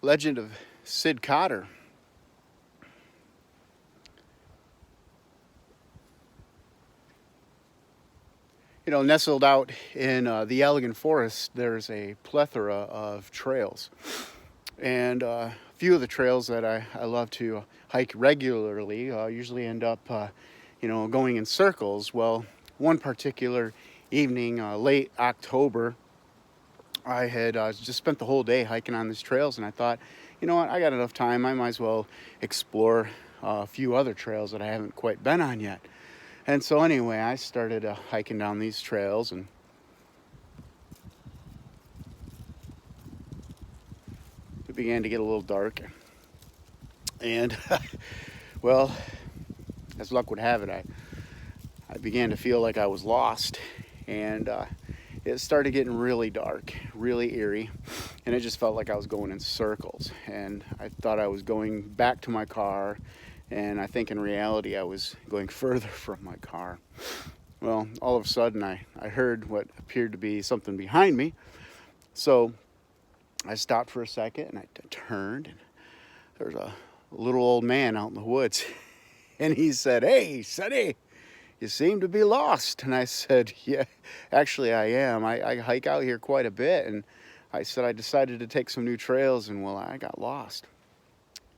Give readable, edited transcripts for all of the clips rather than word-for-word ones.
Legend of Sid Cotter. You know, nestled out in the Allegan Forest, there's a plethora of trails. And a few of the trails that I love to hike regularly usually end up, going in circles. Well, one particular evening, late October, I had just spent the whole day hiking on these trails, and I thought, you know what, I got enough time. I might as well explore a few other trails that I haven't quite been on yet. And so anyway, I started hiking down these trails, and it began to get a little dark. And, well, as luck would have it, I began to feel like I was lost. And it started getting really dark, really eerie, and it just felt like I was going in circles. And I thought I was going back to my car, and I think in reality I was going further from my car. Well, all of a sudden I heard what appeared to be something behind me. So I stopped for a second, and I turned, and there was a little old man out in the woods. And he said, "Hey, Sonny, you seem to be lost." And I said, "Yeah, actually I am. I hike out here quite a bit." And I said, "I decided to take some new trails, and well, I got lost."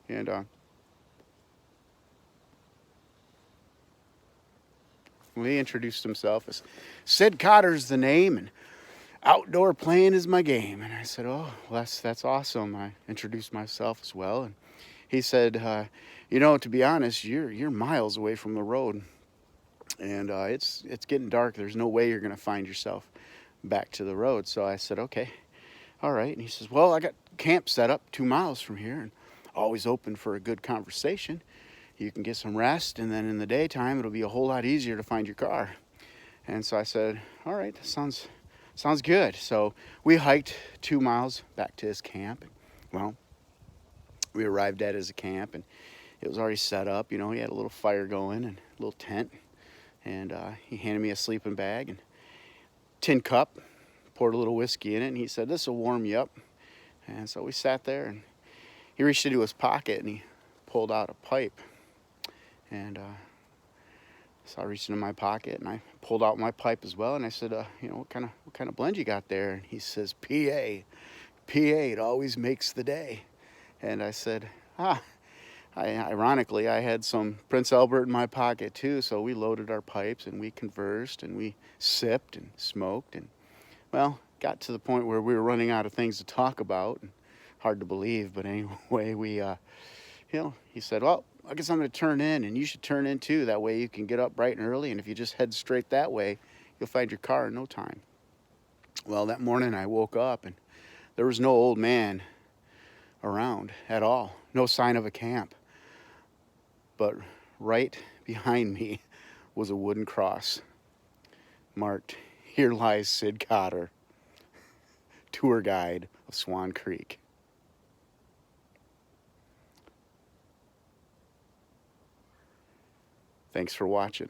And he introduced himself as Sid Cotter's the name, and outdoor playing is my game. And I said, "Oh, well, that's awesome." I introduced myself as well, and he said, "To be honest, you're miles away from the road, and it's getting dark. There's no way you're going to find yourself back to the road." So I said, "Okay, all right." And he says, "Well, I got camp set up 2 miles from here, and always open for a good conversation. You can get some rest, and then in the daytime it'll be a whole lot easier to find your car." And so I said, "All right, that sounds good." So we hiked 2 miles back to his camp. Well, we arrived at his camp, and it was already set up. He had a little fire going and a little tent, and he handed me a sleeping bag and tin cup, poured a little whiskey in it, and he said, "This will warm you up." And so we sat there, and he reached into his pocket and he pulled out a pipe. And so I reached into my pocket and I pulled out my pipe as well, and I said, "What kind of blend you got there?" And he says, "PA, it always makes the day." And I said, ironically, I had some Prince Albert in my pocket too, so we loaded our pipes and we conversed and we sipped and smoked, and well, got to the point where we were running out of things to talk about. And hard to believe, but anyway, we he said, "Well, I guess I'm going to turn in, and you should turn in too. That way you can get up bright and early, and if you just head straight that way, you'll find your car in no time." Well, that morning I woke up, and there was no old man around at all. No sign of a camp. But right behind me was a wooden cross marked, "Here lies Sid Cotter, tour guide of Swan Creek." Thanks for watching.